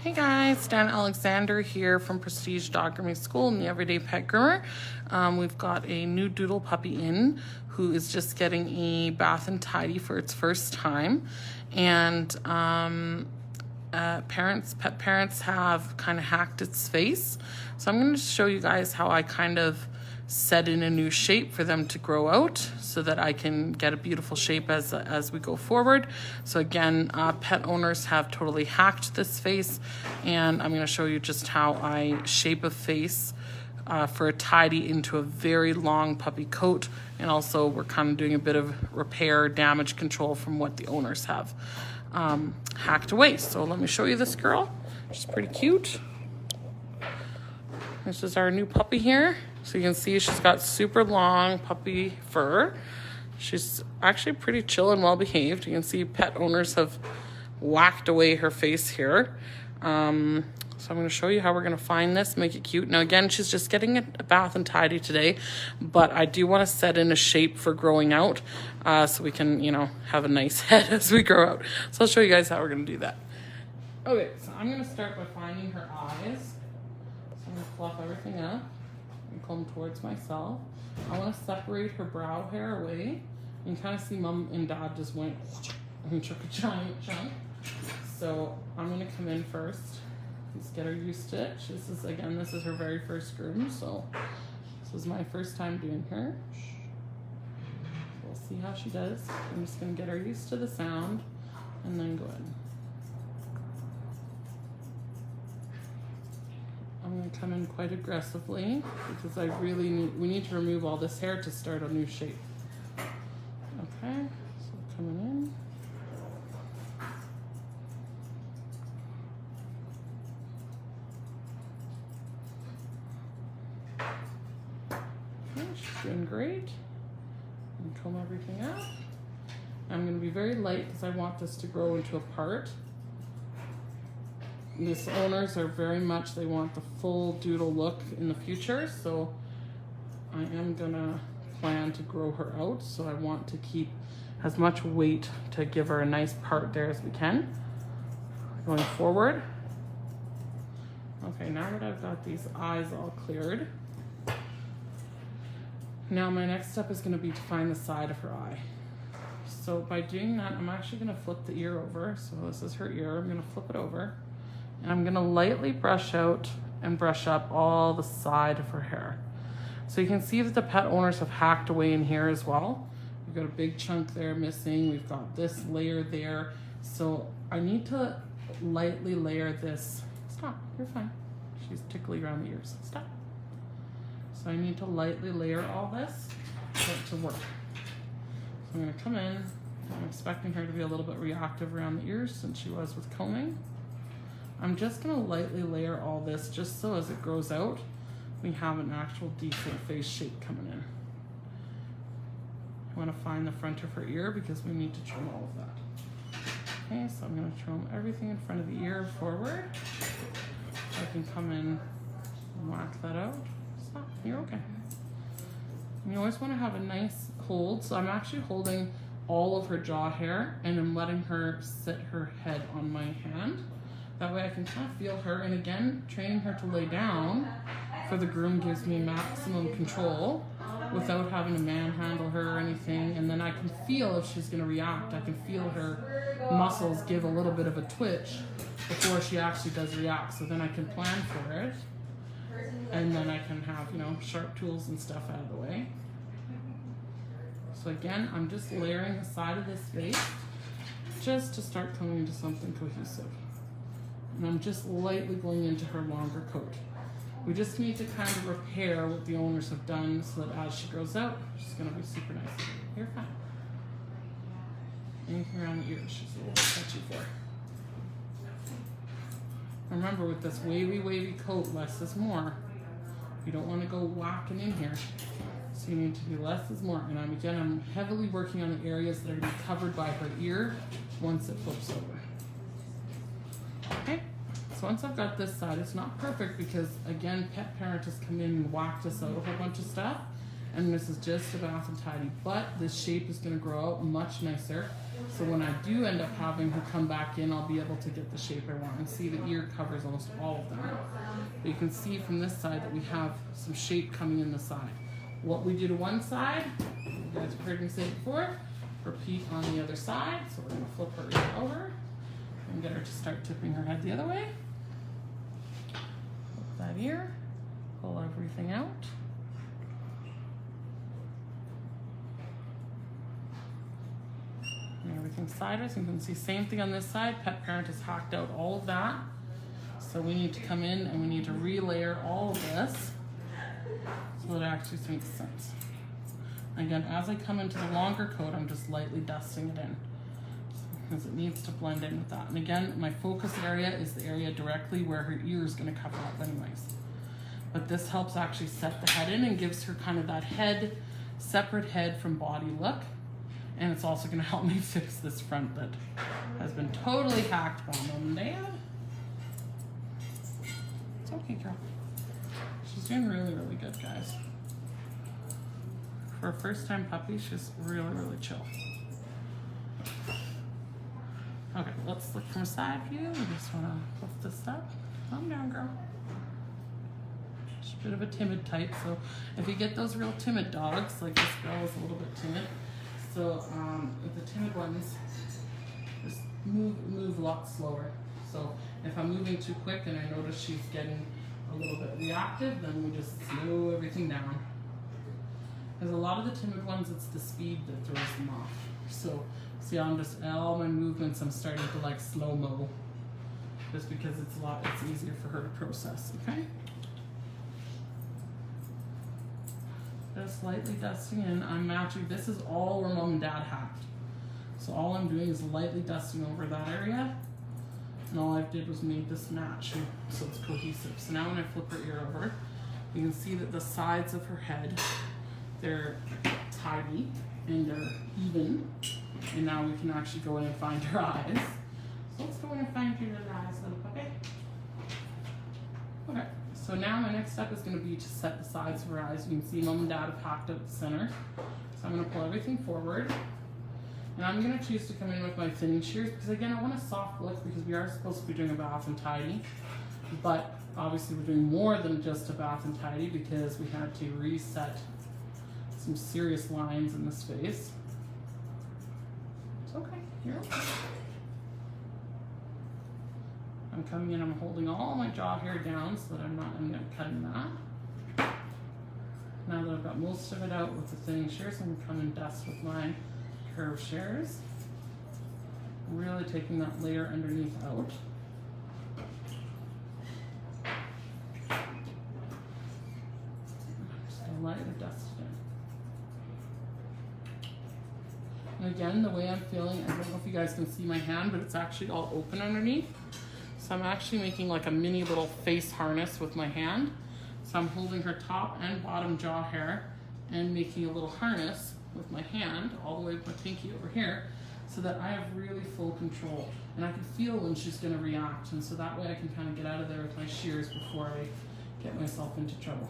Hey guys, Danna Alexander here from Prestige Dog Grooming School and the Everyday Pet Groomer. We've got a new Doodle puppy in who is just getting a bath and tidy for its first time. And pet parents have kind of hacked its face. So I'm going to show you guys how I kind of set in a new shape for them to grow out so that I can get a beautiful shape as we go forward. So again, pet owners have totally hacked this face, and I'm going to show you just how I shape a face for a tidy into a very long puppy coat. And also we're kind of doing a bit of repair, damage control from what the owners have hacked away. So let me show you this girl. She's pretty cute. This is our new puppy here. So you can see she's got super long puppy fur. She's actually pretty chill and well behaved. You can see pet owners have whacked away her face here. So I'm going to show you how we're going to find this, make it cute. Now again, she's just getting a bath and tidy today, but I do want to set in a shape for growing out so we can, have a nice head as we grow out. So I'll show you guys how we're going to do that. Okay, so I'm going to start by finding her eyes. So I'm going to fluff everything up and comb towards myself. I want to separate her brow hair away. You can kind of see Mom and Dad just went and took a giant chunk. So I'm going to come in first. Just get her used to it. This is her very first groom, so this is my first time doing her. We'll see how she does. I'm just going to get her used to the sound and then go in. I'm going to come in quite aggressively because we need to remove all this hair to start a new shape. Okay, so coming in. Okay, she's doing great. And comb everything out. I'm going to be very light because I want this to grow into a part. These owners are very much, they want the full Doodle look in the future, so I am gonna plan to grow her out. So I want to keep as much weight to give her a nice part there as we can. Going forward. Okay, now that I've got these eyes all cleared, now my next step is gonna be to find the side of her eye. So by doing that, I'm actually gonna flip the ear over. So this is her ear, I'm gonna flip it over. And I'm gonna lightly brush out and brush up all the side of her hair. So you can see that the pet owners have hacked away in here as well. We've got a big chunk there missing. We've got this layer there. So I need to lightly layer this. Stop, you're fine. She's tickly around the ears, stop. So I need to lightly layer all this for it to work. So I'm gonna come in. I'm expecting her to be a little bit reactive around the ears since she was with combing. I'm just gonna lightly layer all this just so as it grows out, we have an actual decent face shape coming in. I wanna find the front of her ear because we need to trim all of that. Okay, so I'm gonna trim everything in front of the ear forward. I can come in and whack that out. Stop, you're okay. And you always wanna have a nice hold. So I'm actually holding all of her jaw hair and I'm letting her sit her head on my hand. That way I can kind of feel her, and again, training her to lay down for the groom gives me maximum control without having to manhandle her or anything. And then I can feel if she's gonna react. I can feel her muscles give a little bit of a twitch before she actually does react. So then I can plan for it. And then I can have, sharp tools and stuff out of the way. So again, I'm just layering the side of this face just to start coming into something cohesive. And I'm just lightly going into her longer coat. We just need to kind of repair what the owners have done so that as she grows out, she's gonna be super nice. You're fine. Anything around the ears, she's a little touchy for. Remember, with this wavy coat, less is more. You don't wanna go whacking in here. So you need to do less is more. And I'm heavily working on the areas that are gonna be covered by her ear once it flips over. Okay, so once I've got this side, it's not perfect because again, pet parent has come in and whacked us out a whole bunch of stuff. And this is just a bath and tidy, but this shape is gonna grow out much nicer So when I do end up having her come back in, I'll be able to get the shape I want. And see, the ear covers almost all of that. But you can see from this side that we have some shape coming in the side. What we do to one side, you guys have heard me say it before, repeat on the other side. So we're gonna flip her ear over and get her to start tipping her head the other way. Flip that ear, pull everything out. And everything sideways. You can see same thing on this side. Pet parent has hacked out all of that. So we need to come in and we need to relayer all of this so it actually makes sense. Again, as I come into the longer coat, I'm just lightly dusting it in because it needs to blend in with that. And again, my focus area is the area directly where her ear is going to cover up anyways. But this helps actually set the head in and gives her kind of that head, separate head from body look. And it's also going to help me fix this front that has been totally hacked by Mom and Dad. It's okay, girl. She's doing really, really good, guys. For a first-time puppy, she's really, really chill. Okay, let's look from a side view. We just want to lift this up. Calm down, girl. She's a bit of a timid type, so if you get those real timid dogs, like this girl is a little bit timid, so with the timid ones, just move a lot slower. So if I'm moving too quick and I notice she's getting a little bit reactive, then we just slow everything down. Because a lot of the timid ones, it's the speed that throws them off. So see, I'm just, all my movements, I'm starting to like slow-mo, just because it's easier for her to process, okay? Just lightly dusting in. I'm matching, this is all where Mom and Dad hacked. So all I'm doing is lightly dusting over that area. And all I did was made this match, so it's cohesive. So now when I flip her ear over, you can see that the sides of her head, they're tidy and they're even. And now we can actually go in and find her eyes. So let's go in and find your eyes, little puppy. Okay, so now my next step is going to be to set the sides of her eyes. You can see Mom and Dad have hacked out the center. So I'm going to pull everything forward. And I'm going to choose to come in with my thinning shears because again, I want a soft look because we are supposed to be doing a bath and tidy. But obviously we're doing more than just a bath and tidy because we had to reset some serious lines in this face. It's okay, you're okay. I'm coming in, I'm holding all my jaw hair down so that I'm not cutting that. Now that I've got most of it out with the thinning shears, I'm going to come and dust with my curved shears. Really taking that layer underneath out. Just lightly dust it in. And again, the way I'm feeling, I don't know if you guys can see my hand, but it's actually all open underneath. So I'm actually making like a mini little face harness with my hand. So I'm holding her top and bottom jaw hair and making a little harness with my hand all the way with my pinky over here so that I have really full control and I can feel when she's going to react, and so that way I can kind of get out of there with my shears before I get myself into trouble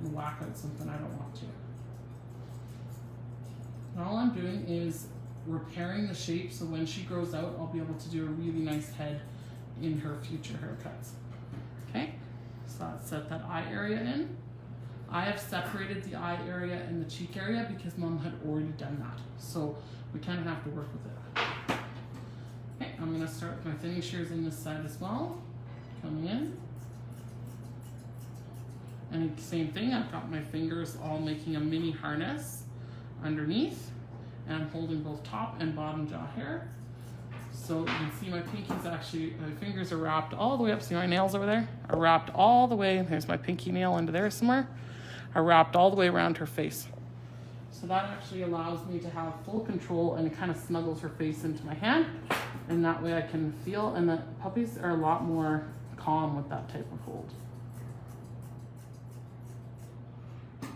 and whack out something I don't want to. And all I'm doing is repairing the shape so when she grows out I'll be able to do a really nice head in her future haircuts. Okay, so let's set that eye area in. I have separated the eye area and the cheek area because Mom had already done that. So we kind of have to work with it. Okay, I'm going to start with my thinning shears in this side as well. Coming in. And same thing, I've got my fingers all making a mini harness underneath. And I'm holding both top and bottom jaw hair. So you can see my pinkies actually, my fingers are wrapped all the way up. See my nails over there? Are wrapped all the way. There's my pinky nail into there somewhere. Are wrapped all the way around her face. So that actually allows me to have full control and it kind of snuggles her face into my hand. And that way I can feel, and the puppies are a lot more calm with that type of hold.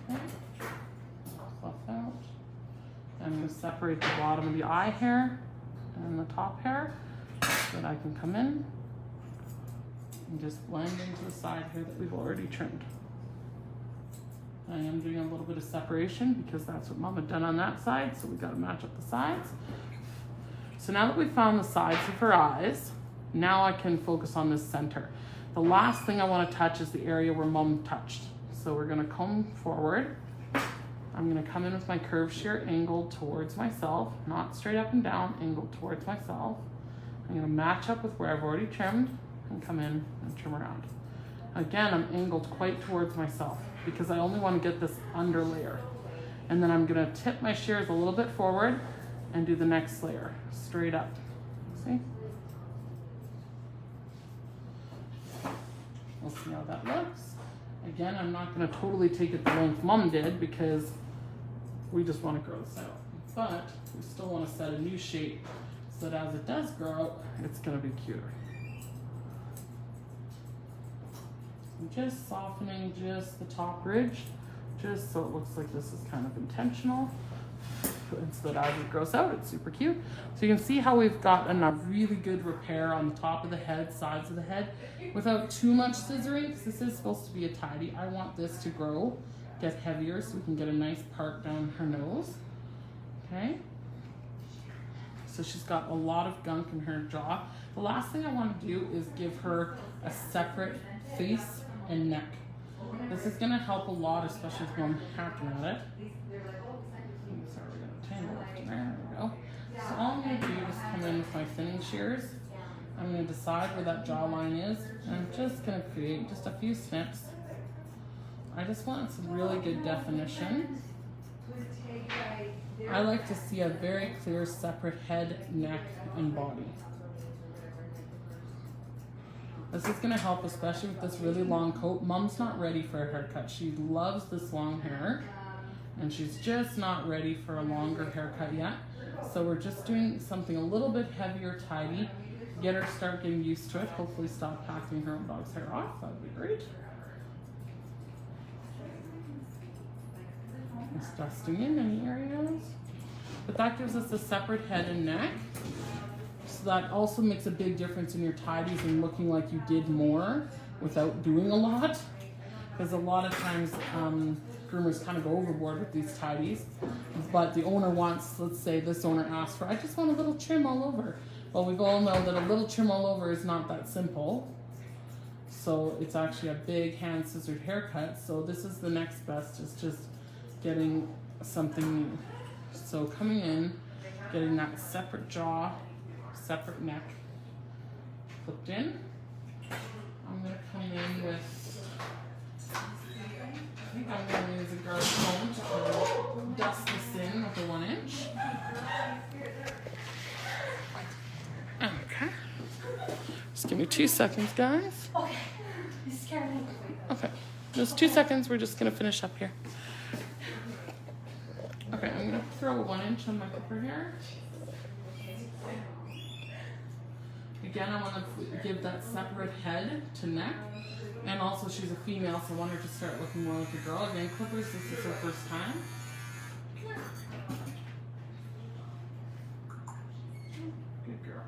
Okay. Fluff out. I'm going to separate the bottom of the eye hair and the top hair so that I can come in and just blend into the side hair that we've already trimmed. I am doing a little bit of separation because that's what Mom had done on that side, so we got to match up the sides. So now that we found the sides of her eyes, now I can focus on this center. The last thing I want to touch is the area where Mom touched. So we're going to comb forward. I'm going to come in with my curved shear angled towards myself, not straight up and down, angled towards myself. I'm going to match up with where I've already trimmed and come in and trim around. Again, I'm angled quite towards myself because I only want to get this under layer. And then I'm going to tip my shears a little bit forward and do the next layer straight up. See? We'll see how that looks. Again, I'm not going to totally take it the length Mom did because we just want to grow this out. But we still want to set a new shape so that as it does grow out, it's going to be cuter. I'm just softening just the top ridge, just so it looks like this is kind of intentional. And so that as it grows out, it's super cute. So you can see how we've gotten a really good repair on the top of the head, sides of the head, without too much scissoring, because this is supposed to be a tidy. I want this to grow, get heavier, so we can get a nice part down her nose. Okay? So she's got a lot of gunk in her jaw. The last thing I want to do is give her a separate face and neck. This is going to help a lot, especially if I'm hacking at it. Sorry, we're going to tangle it there. There we go. So all I'm going to do is come in with my thinning shears. I'm going to decide where that jawline is, and I'm just going to create just a few snips. I just want some really good definition. I like to see a very clear, separate head, neck, and body. This is going to help, especially with this really long coat. Mom's not ready for a haircut. She loves this long hair, and she's just not ready for a longer haircut yet. So we're just doing something a little bit heavier, tidy. Get her start getting used to it. Hopefully stop hacking her own dog's hair off. That would be great. Just dusting in any areas. But that gives us a separate head and neck. So that also makes a big difference in your tidies and looking like you did more without doing a lot. Because a lot of times groomers kind of go overboard with these tidies. But the owner wants, let's say this owner asked for, I just want a little trim all over. Well, we all know that a little trim all over is not that simple. So it's actually a big hand scissored haircut. So this is the next best, is just getting something new. So coming in, getting that separate jaw, separate neck clipped in. I'm going to come in with, I think I'm going to use a garlic comb to dust this in with a 1 inch. Okay. Just give me 2 seconds, guys. Okay. You scared me. Okay. Just 2 seconds. We're just going to finish up here. Okay, I'm going to throw a 1 inch on my clipper here. Again, I want to give that separate head to neck. And also she's a female, so I want her to start looking more like a girl. Again, clippers, this is her first time. Good girl.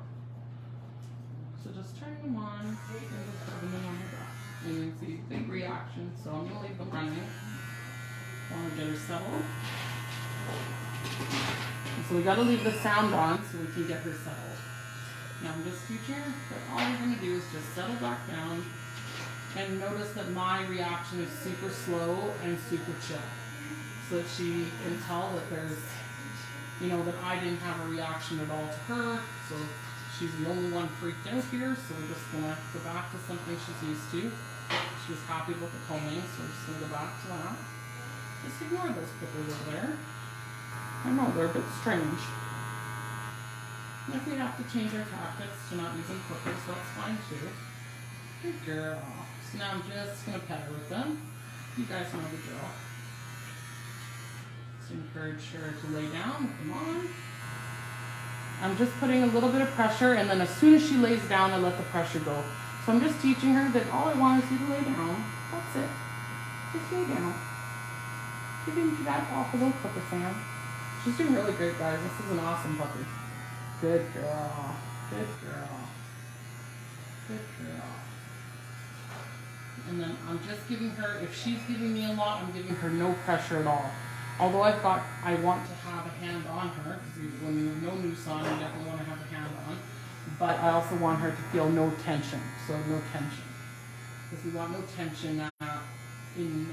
So just turn them on and just put them in on her back. And you can see big reaction, so I'm going to leave them running. I want to get her settled. So we got to leave the sound on so we can get her settled. Now I'm just teaching her that all we're going to do is just settle back down and notice that my reaction is super slow and super chill. So that she can tell that there's, you know, that I didn't have a reaction at all to her. So she's the only one freaked out here. So we're just going to go back to something she's used to. She was happy with the combing, so we're just going to go back to that. Just ignore those clippers over there. I know they're a bit strange. And if we have to change our tactics to not using clippers, that's fine too. Good girl. So now I'm just going to pet her with them. You guys know the drill. Just encourage her to lay down with them on. I'm just putting a little bit of pressure, and then as soon as she lays down, I let the pressure go. So I'm just teaching her that all I want is you to lay down. That's it. Just lay down. She didn't do that awful little clipper sound. She's doing really great, guys. This is an awesome puppy. Good girl. Good girl. Good girl. And then I'm just giving her, if she's giving me a lot, I'm giving her no pressure at all. Although I want to have a hand on her, because when you have no noose on, you definitely want to have a hand on. But I also want her to feel no tension, so no tension. Because we want no tension in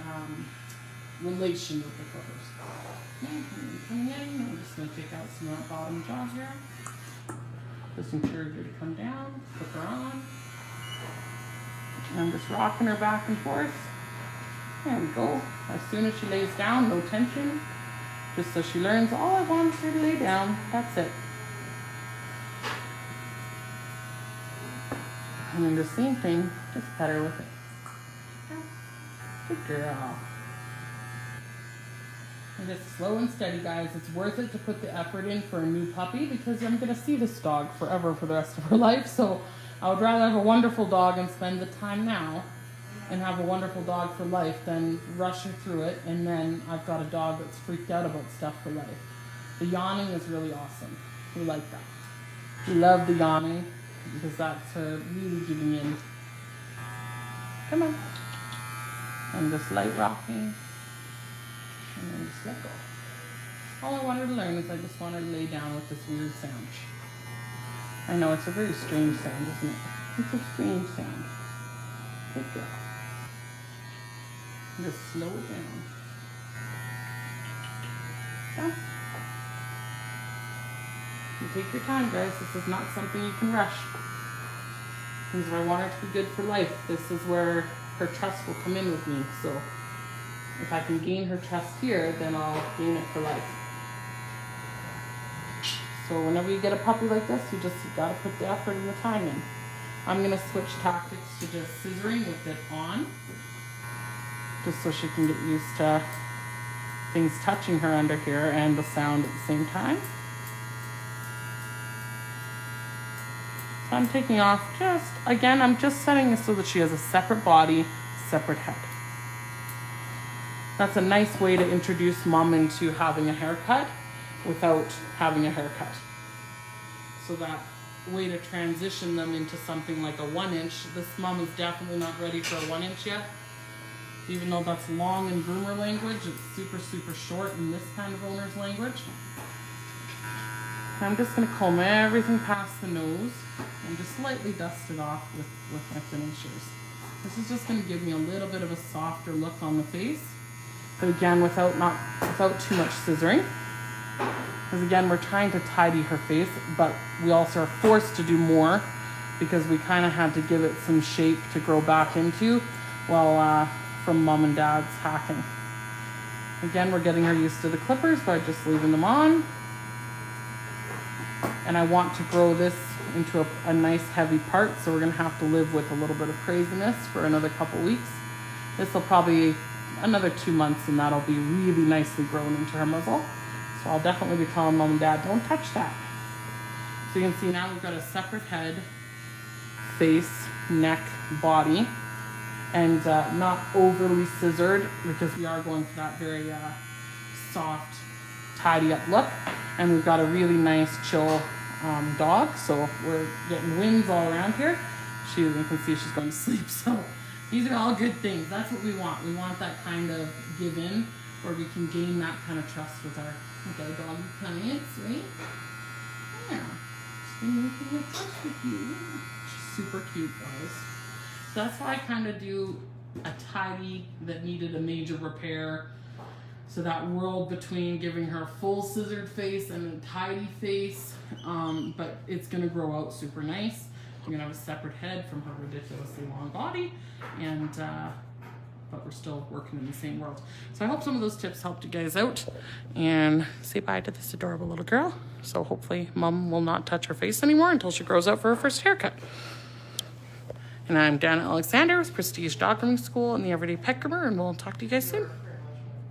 relation with the clippers. Coming in, I'm just going to take out some of that bottom jaw here. Just encourage her to come down, put her on. And I'm just rocking her back and forth. There we go. As soon as she lays down, no tension. Just so she learns, all I want is her to lay down. That's it. And then the same thing, just pet her with it. Good girl. And just slow and steady, guys. It's worth it to put the effort in for a new puppy because I'm going to see this dog forever for the rest of her life. So I would rather have a wonderful dog and spend the time now and have a wonderful dog for life than rush her through it. And then I've got a dog that's freaked out about stuff for life. The yawning is really awesome. We like that. We love the yawning because that's her really giving in. Come on. And just light rocking. And then just let go. All I want her to learn is I just want her to lay down with this weird sound. I know it's a very strange sound, isn't it? It's a strange sound. Good girl. Just slow it down. So, you take your time, guys. This is not something you can rush. Because if I want her to be good for life, this is where her trust will come in with me. So if I can gain her trust here, then I'll gain it for life. So whenever you get a puppy like this, you gotta put the effort and the time in. I'm gonna switch tactics to just scissoring with it on, just so she can get used to things touching her under here and the sound at the same time. So I'm taking off I'm just setting it so that she has a separate body, separate head. That's a nice way to introduce mom into having a haircut without having a haircut. So that way to transition them into something like a 1-inch. This mom is definitely not ready for a 1-inch yet. Even though that's long in groomer language, it's super, super short in this kind of owner's language. I'm just gonna comb everything past the nose and just slightly dust it off with my finishers. This is just gonna give me a little bit of a softer look on the face. But again, without too much scissoring. Because again, we're trying to tidy her face, but we also are forced to do more because we kind of had to give it some shape to grow back into while from mom and dad's hacking. Again, we're getting her used to the clippers by just leaving them on. And I want to grow this into a nice heavy part, so we're gonna have to live with a little bit of craziness for another couple weeks. This will probably another 2 months and that'll be really nicely grown into her muzzle. So I'll definitely be telling mom and dad, don't touch that. So you can see now we've got a separate head, face, neck, body, and not overly scissored because we are going for that very soft, tidy up look. And we've got a really nice chill dog, so we're getting wins all around here. You can see she's going to sleep, so these are all good things. That's what we want. We want that kind of give in where we can gain that kind of trust with our doggy clients, right? Yeah. She's gonna trust with you. She's super cute, guys. So that's why I kind of do a tidy that needed a major repair. So that world between giving her a full scissored face and a tidy face, but it's gonna grow out super nice. We're gonna have a separate head from her ridiculously long body, and but we're still working in the same world. So I hope some of those tips helped you guys out, and say bye to this adorable little girl. So hopefully mom will not touch her face anymore until she grows out for her first haircut. And I'm Danna Alexander with Prestige Dog Grooming School and the Everyday Pet Groomer, and we'll talk to you guys soon.